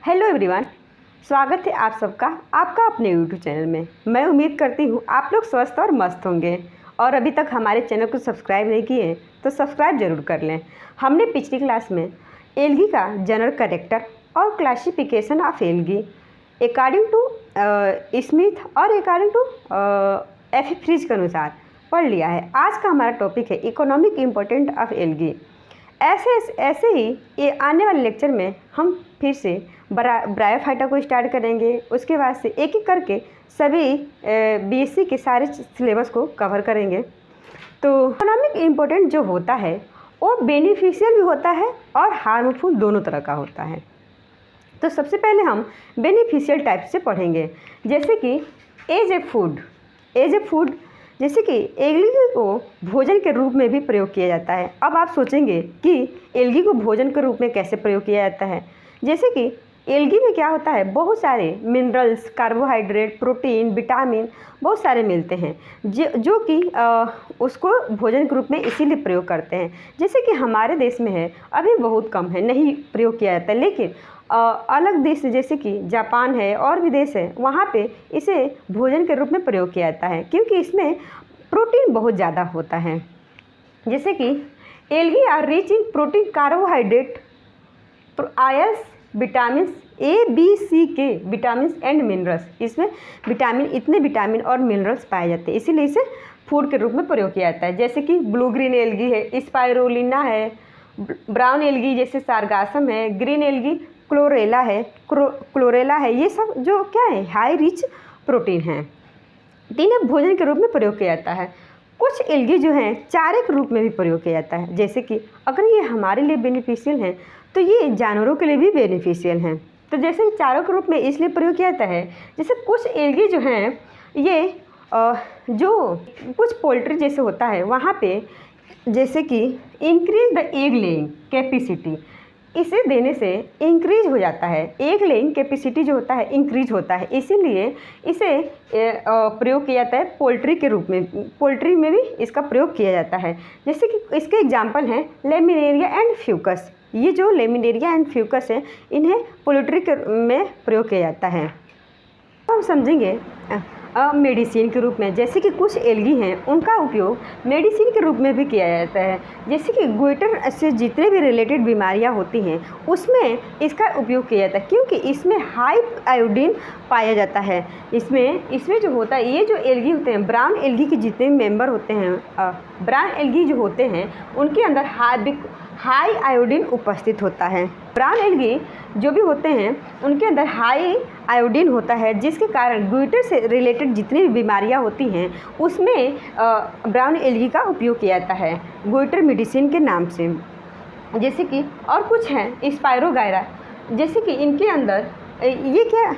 Hello everyone, स्वागत है आप सबका आपका अपने यूट्यूब चैनल में। मैं उम्मीद करती हूँ आप लोग स्वस्थ और मस्त होंगे और अभी तक हमारे चैनल को सब्सक्राइब नहीं किए तो सब्सक्राइब जरूर कर लें। हमने पिछली क्लास में एल्गी का जनरल कैरेक्टर और classification of algae according to Smith और अकॉर्डिंग टू एफ फ्रिज के अनुसार पढ़ लिया है। आज का हमारा टॉपिक है इकोनॉमिक इम्पोर्टेंट ऑफ एल्गी। ऐसे ही ये आने वाले लेक्चर में हम फिर से ब्रायोफाइटा को स्टार्ट करेंगे। उसके बाद से एक एक करके सभी बीएससी के सारे सिलेबस को कवर करेंगे। तो इकोनॉमिक इम्पोर्टेंट जो होता है वो बेनिफिशियल भी होता है और हार्मफुल दोनों तरह का होता है। तो सबसे पहले हम बेनिफिशियल टाइप से पढ़ेंगे, जैसे कि एज ए फूड जैसे कि एल्गी को भोजन के रूप में भी प्रयोग किया जाता है। अब आप सोचेंगे कि एल्गी को भोजन के रूप में कैसे प्रयोग किया जाता है। जैसे कि एल्गी में क्या होता है, बहुत सारे मिनरल्स, कार्बोहाइड्रेट, प्रोटीन, विटामिन बहुत सारे मिलते हैं जो कि उसको भोजन के रूप में इसीलिए प्रयोग करते हैं। जैसे कि हमारे देश में है, अभी बहुत कम है, नहीं प्रयोग किया जाता है, लेकिन अलग देश जैसे कि जापान है और भी देश है, वहाँ पे इसे भोजन के रूप में प्रयोग किया जाता है क्योंकि इसमें प्रोटीन बहुत ज़्यादा होता है। जैसे कि algae are rich in protein, carbohydrate, iron, vitamin A B C के विटामिन एंड मिनरल्स। इसमें इतने विटामिन और मिनरल्स पाए जाते हैं, इसीलिए इसे फूड के रूप में प्रयोग किया जाता है। जैसे कि ब्लू ग्रीन एल्गी है, स्पाइरोलिना है, ब्राउन एल्गी जैसे सारगासम है, ग्रीन एल्गी क्लोरेला है, ये सब जो क्या है, हाई रिच प्रोटीन है। इन्हें भोजन के रूप में प्रयोग किया जाता है। कुछ एल्गी जो हैं चारे के रूप में भी प्रयोग किया जाता है। जैसे कि अगर ये हमारे लिए बेनिफिशियल हैं तो ये जानवरों के लिए भी बेनिफिशियल हैं। तो जैसे चारों के रूप में इसलिए प्रयोग किया जाता है, जैसे कुछ एल्गी जो हैं ये जो कुछ पोल्ट्री जैसे होता है वहाँ पे, जैसे कि increase the egg laying capacity, इसे देने से इंक्रीज हो जाता है, एग लेइंग कैपेसिटी जो होता है इंक्रीज होता है, इसीलिए इसे प्रयोग किया जाता है पोल्ट्री के रूप में। पोल्ट्री में भी इसका प्रयोग किया जाता है। जैसे कि इसके एग्जांपल हैं लेमिनेरिया एंड फ्यूकस। ये जो लेमिनेरिया एंड फ्यूकस है इन्हें पोल्ट्री के में प्रयोग किया जाता है। अब हम समझेंगे मेडिसिन के रूप में। जैसे कि कुछ एल्गी हैं उनका उपयोग मेडिसिन के रूप में भी किया जाता है। जैसे कि गोइटर से जितने भी रिलेटेड बीमारियां होती हैं उसमें इसका उपयोग किया जाता है क्योंकि इसमें हाई आयोडीन पाया जाता है। इसमें जो होता है, ये जो एल्गी होते हैं, ब्राउन एल्गी के जितने भी मेंबर होते हैं, ब्राउन एल्गी जो होते हैं उनके अंदर हाई आयोडीन उपस्थित होता है। ब्राउन एल्गी जो भी होते हैं उनके अंदर हाई आयोडीन होता है, जिसके कारण गोइटर से रिलेटेड जितनी भी बीमारियां होती हैं उसमें ब्राउन एल्गी का उपयोग किया जाता है गोइटर मेडिसिन के नाम से। जैसे कि और कुछ हैं स्पाइरोगायरा, जैसे कि इनके अंदर ये क्या,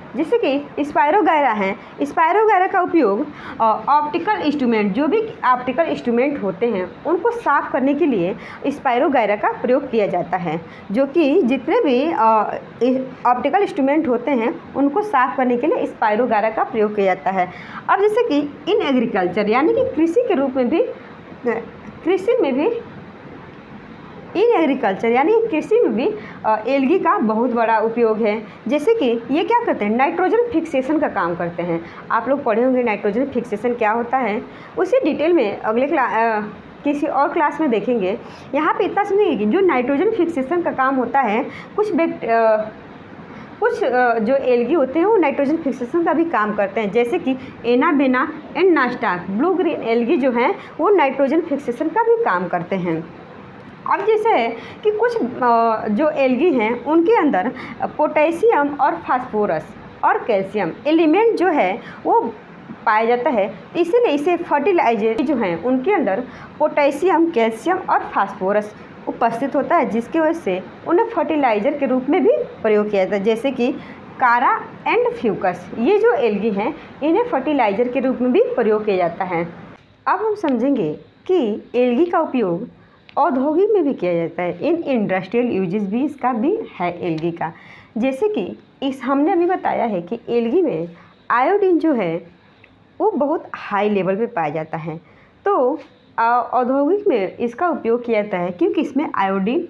जैसे कि स्पाइरोगायरा हैं, स्पाइरोगायरा का उपयोग ऑप्टिकल इंस्ट्रूमेंट, जो भी ऑप्टिकल इंस्ट्रूमेंट होते हैं उनको साफ़ करने के लिए स्पाइरोगायरा का प्रयोग किया जाता है। जो कि जितने भी ऑप्टिकल इंस्ट्रूमेंट होते हैं उनको साफ़ करने के लिए स्पाइरोगायरा का प्रयोग किया जाता है। अब जैसे कि इन एग्रीकल्चर यानी कि कृषि के रूप में भी, कृषि में भी एल्गी का बहुत बड़ा उपयोग है। जैसे कि ये क्या करते हैं, नाइट्रोजन फिक्सेशन का काम करते हैं। आप लोग पढ़े होंगे नाइट्रोजन फिक्सेशन क्या होता है, उसी डिटेल में अगले किसी और क्लास में देखेंगे। यहाँ पे इतना समझिए कि जो नाइट्रोजन फिक्सेशन का काम होता है, कुछ जो एल्गी होते हैं वो नाइट्रोजन फिक्सेशन का भी काम करते हैं। जैसे कि Anabaena and Nostoc, blue green algae जो हैं वो नाइट्रोजन फिक्सेशन का भी काम करते हैं। अब जैसे है कि कुछ जो एल्गी हैं उनके अंदर पोटेशियम और फास्फोरस और कैल्शियम एलिमेंट जो है वो पाया जाता है, इसीलिए इसे फर्टिलाइजर जो हैं उनके अंदर पोटेशियम, कैल्शियम और फास्फोरस उपस्थित होता है, जिसकी वजह से उन्हें फर्टिलाइजर के रूप में भी प्रयोग किया जाता है। जैसे कि कारा एंड फ्यूकस, ये जो एल्गी हैं इन्हें फर्टिलाइजर के रूप में भी प्रयोग किया जाता है। अब हम समझेंगे कि एल्गी का उपयोग औद्योगिक में भी किया जाता है, इन इंडस्ट्रियल यूजेस भी इसका भी है एल्गी का। जैसे कि हमने अभी बताया है कि एल्गी में आयोडीन जो है वो बहुत हाई लेवल पे पाया जाता है। तो औद्योगिक में इसका उपयोग किया जाता है क्योंकि इसमें आयोडीन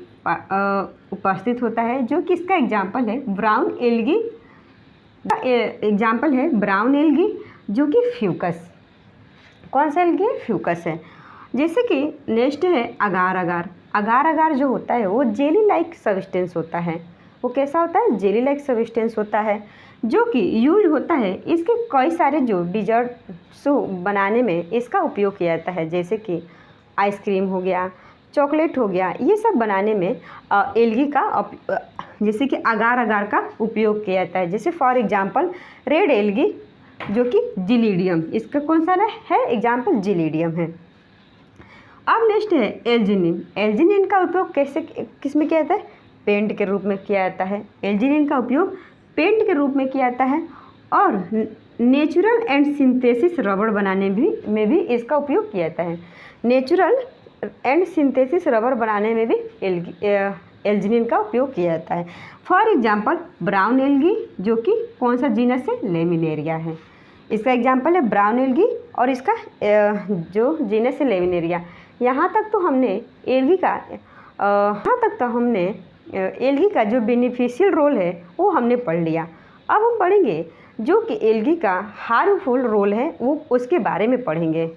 उपस्थित होता है, जो कि इसका एग्जाम्पल है ब्राउन एल्गी। एग्जाम्पल है ब्राउन एल्गी जो कि फ्यूकस। कौन सा एल्गी? फ्यूकस है। जैसे कि नेक्स्ट है अगार अगार। अगार अगार जो होता है वो जेली लाइक सब्सटेंस होता है। वो कैसा होता है? जेली लाइक सब्सटेंस होता है, जो कि यूज होता है इसके कई सारे जो डिजर्ट्स बनाने में इसका उपयोग किया जाता है, जैसे कि आइसक्रीम हो गया, चॉकलेट हो गया, ये सब बनाने में एल्गी का जैसे कि अगार अगार का उपयोग किया जाता है। जैसे फॉर एग्जांपल रेड एल्गी जो कि जिलीडियम, इसका कौन सा है एग्जांपल? जिलीडियम है। अब नेक्स्ट है एल्जीनिन। एल्जीनिन का उपयोग कैसे किस में किया जाता है? पेंट के रूप में किया जाता है। एल्जीनिन का उपयोग पेंट के रूप में किया जाता है और नेचुरल एंड सिंथेसिस रबड़ बनाने में भी इसका उपयोग किया जाता है। नेचुरल एंड सिंथेसिस रबड़ बनाने में भी एल्जीनिन का उपयोग किया जाता है। फॉर एग्जांपल ब्राउन एल्गी जो कि कौन सा जीनस है? लेमिनेरिया है। इसका एग्जांपल है ब्राउन एल्गी और इसका जो जीनस है लेमिनेरिया। यहाँ तक तो हमने एल्गी का जो बेनिफिशियल रोल है वो हमने पढ़ लिया। अब हम पढ़ेंगे जो कि एल्गी का हार्मफुल रोल है, वो उसके बारे में पढ़ेंगे।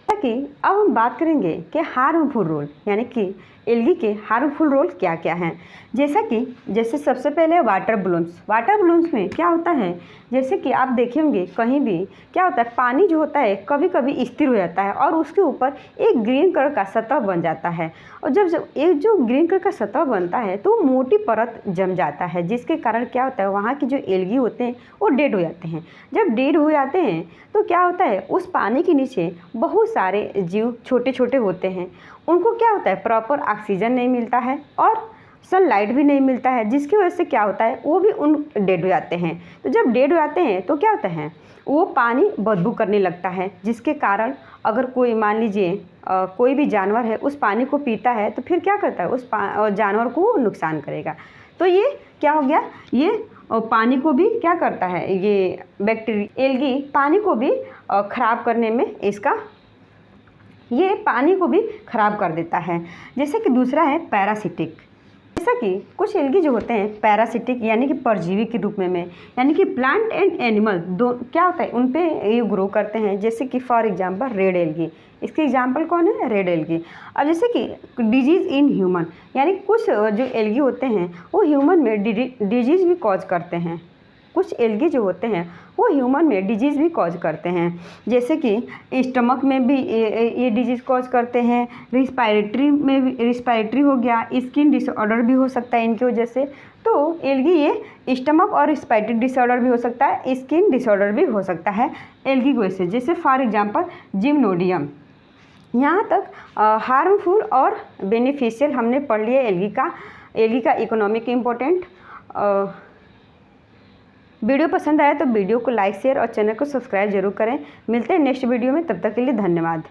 ताकि अब हम बात करेंगे कि हार्मफुल रोल यानी कि एल्गी के हार्मफुल रोल क्या क्या हैं। जैसे सबसे पहले वाटर बलून्स। वाटर बलून्स में क्या होता है? जैसे कि आप देखे होंगे कहीं भी क्या होता है, पानी जो होता है कभी कभी स्थिर हो जाता है और उसके ऊपर एक ग्रीन कलर का सतह बन जाता है, और जब एक जो ग्रीन कलर का सतह बनता है तो मोटी परत जम जाता है, जिसके कारण क्या होता है वहाँ की जो एल्गी होते हैं वो डेड हो जाते हैं। जब डेड हो जाते हैं तो क्या होता है, उस पानी के नीचे बहुत सारे जीव छोटे छोटे होते हैं, उनको क्या होता है प्रॉपर ऑक्सीजन नहीं मिलता है और सनलाइट भी नहीं मिलता है, जिसकी वजह से क्या होता है वो भी डेड हो जाते हैं। तो जब डेड हो जाते हैं तो क्या होता है, वो पानी बदबू करने लगता है, जिसके कारण अगर कोई मान लीजिए कोई भी जानवर है उस पानी को पीता है तो फिर क्या करता है, उस जानवर को नुकसान करेगा। तो ये क्या हो गया, ये पानी को भी क्या करता है, ये बैक्टीरिया एल्गी पानी को भी ख़राब करने में ये पानी को भी ख़राब कर देता है। जैसे कि दूसरा है पैरासिटिक। जैसा कि कुछ एल्गी जो होते हैं पैरासिटिक यानी कि परजीवी के रूप में यानी कि प्लांट एंड एनिमल दो क्या होता है उन पे ये ग्रो करते हैं। जैसे कि फॉर एग्जांपल रेड एल्गी, इसके एग्जांपल कौन है? Red algae. अब जैसे कि डिजीज़ इन ह्यूमन यानी कुछ जो एल्गी होते हैं वो ह्यूमन में डिजीज़ भी कॉज करते हैं। कुछ एल्गी जो होते हैं वो ह्यूमन में डिजीज़ भी कॉज करते हैं, जैसे कि स्टमक में भी ये डिजीज़ कॉज करते हैं, रिस्पायरेटरी हो गया, स्किन डिसऑर्डर भी हो सकता है इनकी वजह से। तो एल्गी ये स्टमक और रिस्पायरेटरी डिसऑर्डर भी हो सकता है, स्किन डिसऑर्डर भी हो सकता है एल्गी की वजह से। जैसे फॉर एग्जांपल जिम्नोडियम। यहाँ तक हार्मफुल और बेनिफिशियल हमने पढ़ लिया एल्गी का इकोनॉमिक इम्पोर्टेंट। वीडियो पसंद आया तो वीडियो को लाइक शेयर और चैनल को सब्सक्राइब जरूर करें। मिलते हैं नेक्स्ट वीडियो में, तब तक के लिए धन्यवाद।